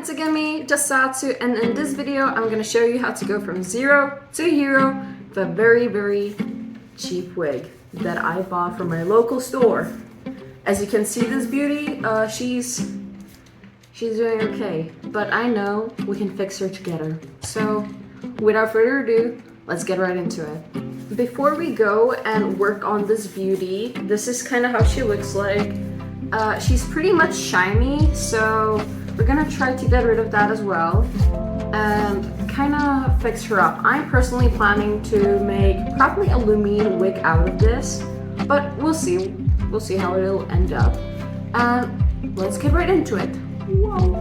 it's again me, Jasatsu, and in this video I'm gonna show you how to go from zero to hero with a very cheap wig that I bought from my local store. As you can see, this beauty, she's doing okay, but I know we can fix her together. So without further ado, let's get right into it. Before we go and work on this beauty, this is kind of how she looks like. She's pretty much shiny, so we're gonna try to get rid of that as well and kind of fix her up. I'm personally planning to make probably a Lumine wig out of this, but we'll see. We'll see how it'll end up. And let's get right into it. Whoa.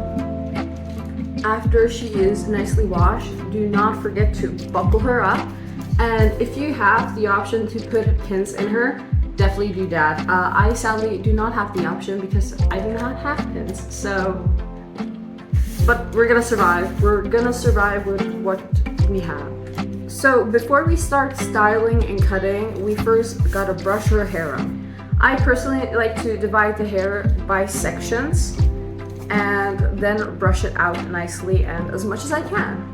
After she is nicely washed, do not forget to buckle her up. And if you have the option to put pins in her, definitely do that. I sadly do not have the option because I do not have pins. But we're gonna survive. We're gonna survive with what we have. So before we start styling and cutting, we first gotta brush her hair up. I personally like to divide the hair by sections and then brush it out nicely and as much as I can.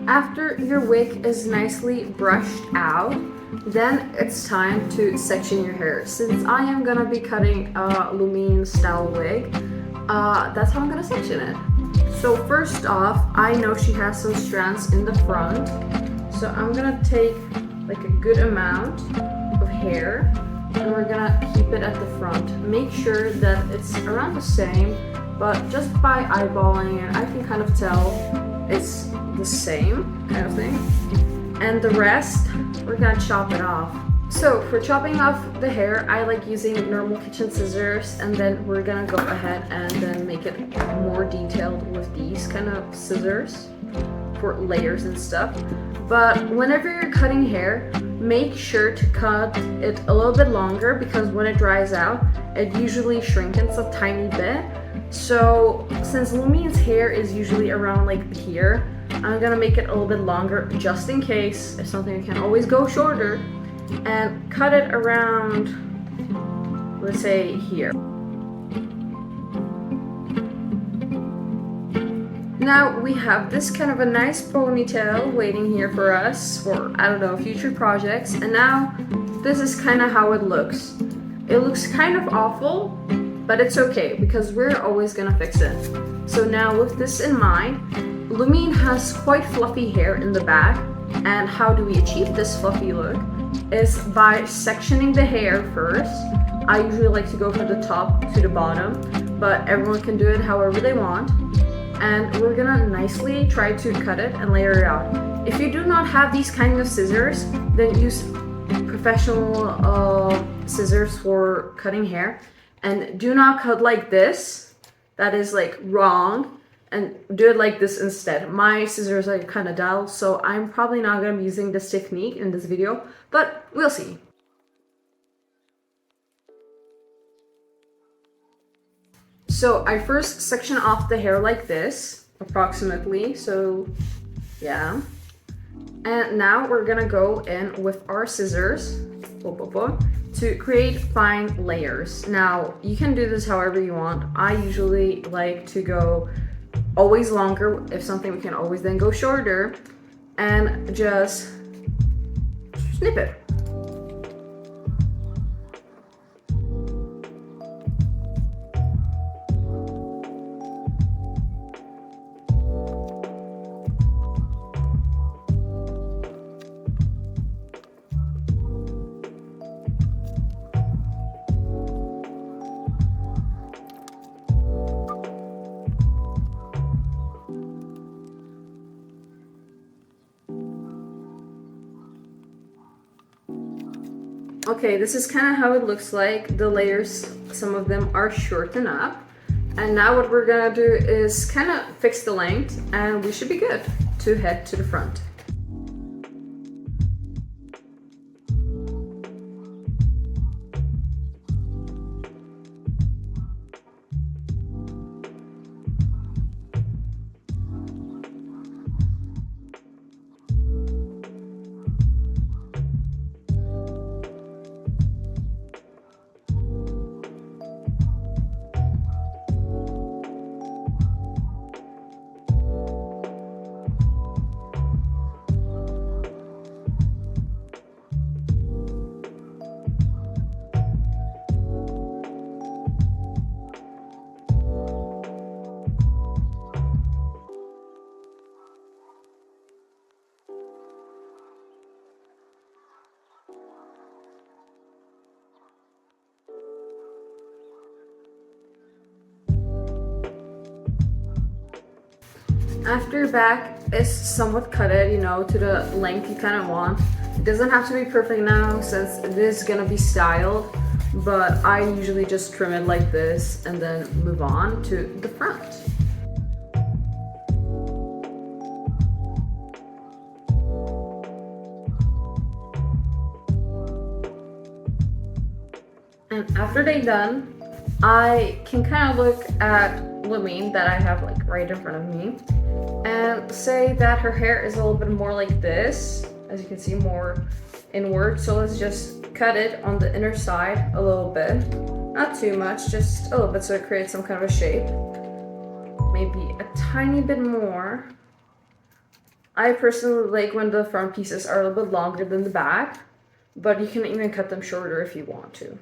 After your wig is nicely brushed out, then it's time to section your hair. Since I am gonna be cutting a Lumine style wig, that's how I'm gonna section it. So first off, I know she has some strands in the front, so I'm gonna take like a good amount of hair and we're gonna keep it at the front. Make sure that it's around the same, but just by eyeballing it, I can kind of tell it's the same kind of thing. And the rest, we're gonna chop it off. So for chopping off the hair, I like using normal kitchen scissors, and then we're gonna go ahead and then make it more detailed with these kind of scissors for layers and stuff. But whenever you're cutting hair, make sure to cut it a little bit longer because when it dries out, it usually shrinkens a tiny bit. So since Lumine's hair is usually around like here, I'm gonna make it a little bit longer just in case. If something, you can always go shorter and cut it around, let's say here. Now we have this kind of a nice ponytail waiting here for us for, I don't know, future projects. And now this is kind of how it looks. It looks kind of awful, but it's okay because we're always gonna fix it. So now with this in mind, Lumine has quite fluffy hair in the back, and how do we achieve this fluffy look is by sectioning the hair first. I usually like to go from the top to the bottom, but everyone can do it however they want. And we're gonna nicely try to cut it and layer it out. If you do not have these kind of scissors, then use professional scissors for cutting hair. And do not cut like this. That is like wrong. And do it like this instead. My scissors are kind of dull, so I'm probably not going to be using this technique in this video, but we'll see. So I first section off the hair like this, approximately, so yeah. And now we're going to go in with our scissors to create fine layers. Now, you can do this however you want. I usually like to go always longer. If something, we can always then go shorter and just snip it. Okay, this is kind of how it looks like. The layers, some of them are shortened up. And now what we're gonna do is kind of fix the length and we should be good to head to the front. After your back is somewhat cutted, you know, to the length you kind of want. It doesn't have to be perfect now since it is gonna be styled, but I usually just trim it like this and then move on to the front. And after they're done, I can kind of look at Lumine that I have like right in front of me and say that her hair is a little bit more like this, as you can see, more inward. So let's just cut it on the inner side a little bit, not too much, just a little bit, so it creates some kind of a shape, maybe a tiny bit more. I personally like when the front pieces are a little bit longer than the back, but you can even cut them shorter if you want to.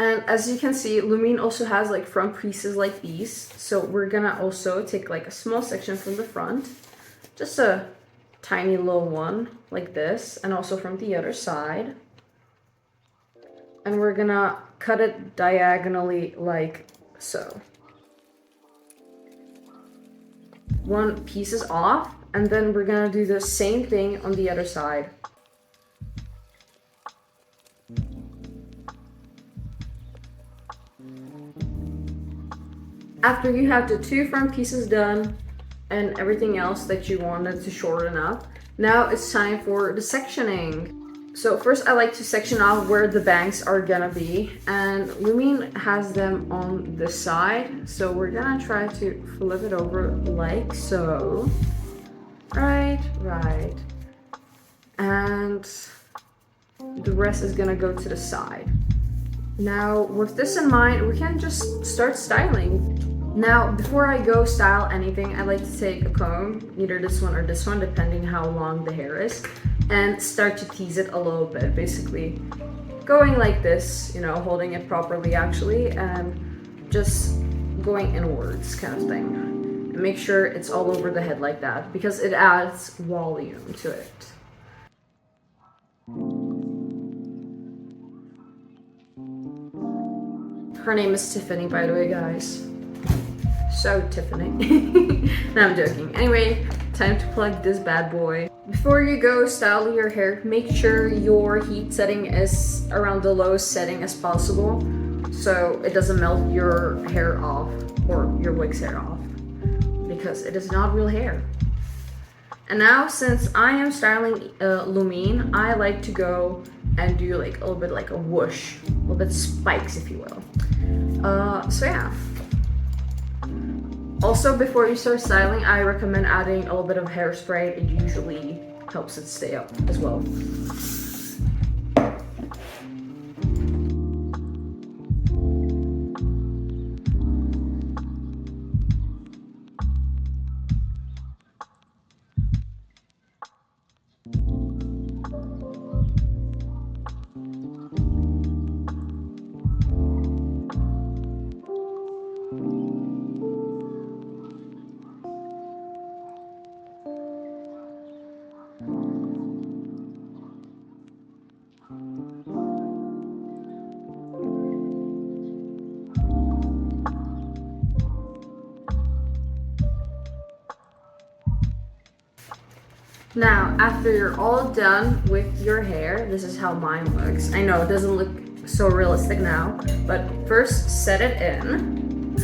And as you can see, Lumine also has like front pieces like these. So we're gonna also take like a small section from the front, just a tiny little one like this, and also from the other side. And we're gonna cut it diagonally like so. One piece is off, and then we're gonna do the same thing on the other side. After you have the two front pieces done and everything else that you wanted to shorten up, now it's time for the sectioning. So first I like to section off where the bangs are gonna be, and Lumine has them on this side. So we're gonna try to flip it over like so. Right. And the rest is gonna go to the side. Now, with this in mind, we can just start styling. Now, before I go style anything, I like to take a comb, either this one or this one, depending how long the hair is, and start to tease it a little bit, basically going like this, you know, holding it properly actually, and just going inwards kind of thing. And make sure it's all over the head like that, because it adds volume to it. Her name is Tiffany, by the way, guys. So, Tiffany. No, I'm joking. Anyway, time to plug this bad boy. Before you go style your hair, make sure your heat setting is around the lowest setting as possible, so it doesn't melt your hair off, or your wig's hair off, because it is not real hair. And now, since I am styling Lumine, I like to go and do like a little bit like a whoosh, a little bit spikes, if you will. So yeah. Also, before you start styling, I recommend adding a little bit of hairspray. It usually helps it stay up as well. Now, after you're all done with your hair, this is how mine looks. I know it doesn't look so realistic now, but first set it in.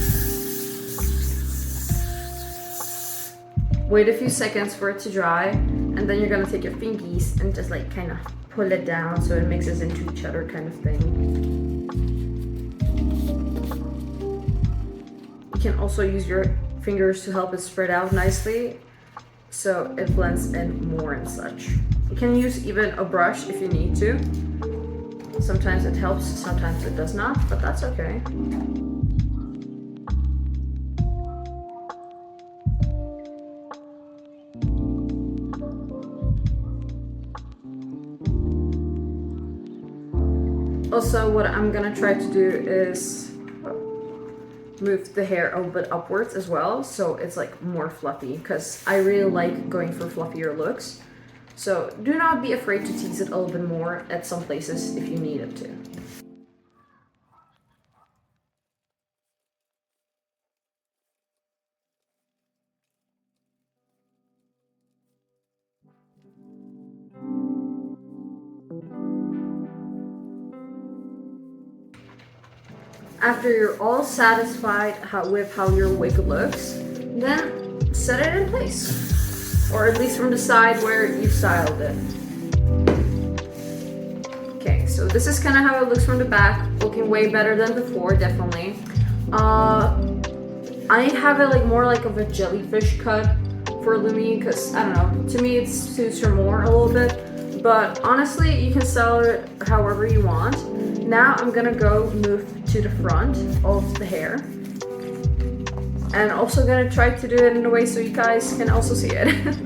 Wait a few seconds for it to dry, and then you're gonna take your fingies and just like kind of pull it down so it mixes into each other kind of thing. You can also use your fingers to help it spread out nicely, so it blends in more and such. You can use even a brush if you need to. Sometimes it helps, sometimes it does not, but that's okay. Also, what I'm gonna try to do is move the hair a little bit upwards as well, so it's like more fluffy, because I really like going for fluffier looks. So do not be afraid to tease it a little bit more at some places if you need it to. After you're all satisfied with how your wig looks, then set it in place. Or at least from the side where you styled it. Okay, so this is kind of how it looks from the back, looking way better than before, definitely. I have it like more like of a jellyfish cut for Lumine because I don't know, to me it suits her more a little bit, but honestly you can style it however you want. Now I'm gonna go move to the front of the hair, and also gonna try to do it in a way so you guys can also see it.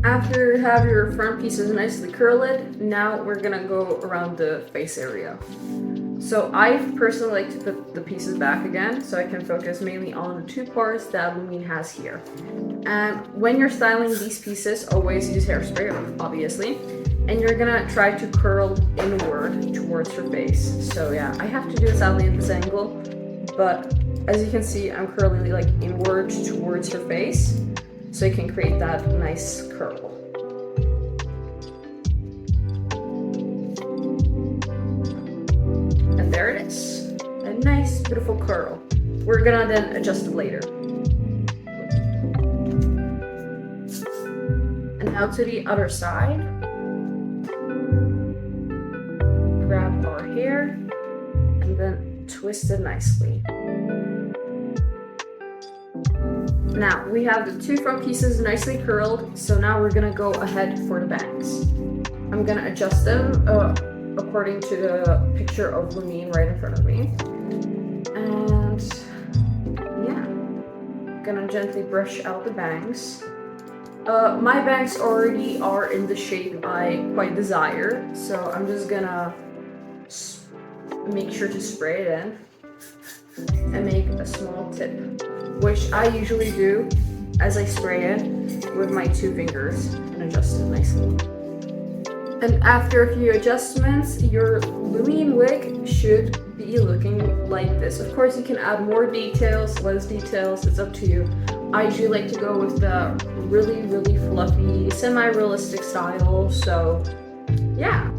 After you have your front pieces nicely curled, now we're gonna go around the face area. So I personally like to put the pieces back again so I can focus mainly on the two parts that Lumine has here. And when you're styling these pieces, always use hairspray, obviously. And you're gonna try to curl inward towards her face. So yeah, I have to do it sadly at this angle, but as you can see, I'm curling like inward towards her face, so you can create that nice curl. And there it is, a nice beautiful curl. We're gonna then adjust it later. And now to the other side. Grab our hair and then twist it nicely. Now we have the two front pieces nicely curled, so now we're gonna go ahead for the bangs. I'm gonna adjust them according to the picture of Lumine right in front of me. And yeah, gonna gently brush out the bangs. My bangs already are in the shape I quite desire, so I'm just gonna make sure to spray it in and make a small tip, which I usually do as I spray it with my two fingers and adjust it nicely. And after a few adjustments, your Lumine wig should be looking like this. Of course, you can add more details, less details, it's up to you. I usually like to go with the really, really fluffy, semi-realistic style, so yeah.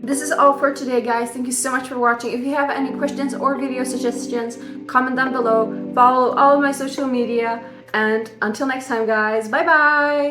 This is all for today, guys. Thank you so much for watching. If you have any questions or video suggestions, comment down below. Follow all of my social media. And until next time, guys. Bye-bye.